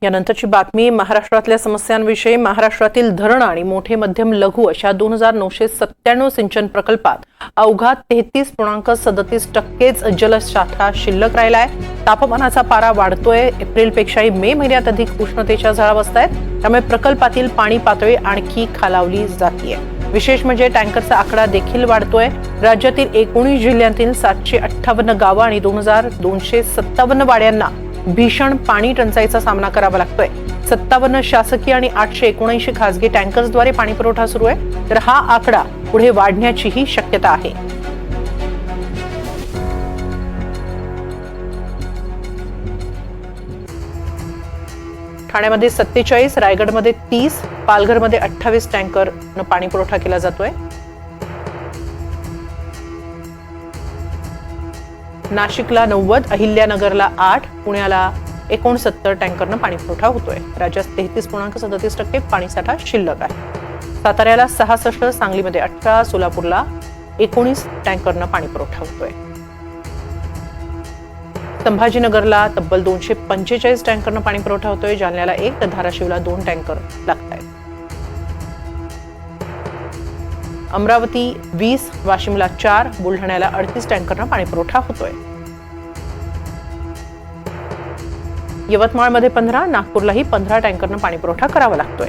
यानंतरची बातमी महाराष्ट्रातल्या समस्यांविषयी। महाराष्ट्रातील धरण आणि मोठे मध्यम लघु अशा 2997 सिंचन प्रकल्पात अवघा 33.37% जलसाठा शिल्लक राहिलाय। तापमानाचा पारा वाढतोय। एप्रिलपेक्षाही मे महिन्यात अधिक उष्णतेच्या झळा बसतायत, त्यामुळे प्रकल्पातील पाणी पातळी आणखी खालावली जातीये। विशेष म्हणजे टँकरचा आकडा देखील वाढतोय। राज्यातील 19 जिल्ह्यांतील 758 गावं आणि 2257 वाड्यांना भीषण पाणी टंचाईचा सामना करावा लागतोय। 57 शासकीय आणि 879 खासगी टँकर्सद्वारे पाणी पुरवठा सुरू आहे, तर हा आकडा पुढे वाढण्याचीही शक्यता आहे। ठाण्यामध्ये 47, रायगडमध्ये 30, पालघरमध्ये 28 टँकरनं पाणी पुरवठा केला जातोय। नाशिकला 90, अहिल्यानगरला 8, पुण्याला 69 टँकरनं पाणी पुरवठा होतोय। राज्यात 33.37% पाणीसाठा शिल्लक आहे। साताऱ्याला 66, सांगलीमध्ये 18, सोलापूरला 19 टँकरनं पाणी पुरवठा होतोय। संभाजीनगरला तब्बल 245 टँकरनं पाणी पुरवठा होतोय। जालन्याला 1 तर धाराशिवला 2 टँकर लागतायत। अमरावती 20, वाशिमला 4, बुलढाण्याला 38 टँकरनं पाणी पुरवठा होतोय। यवतमाळमध्ये 15, नागपूरलाही 15 टँकरनं पाणी पुरवठा करावा लागतोय।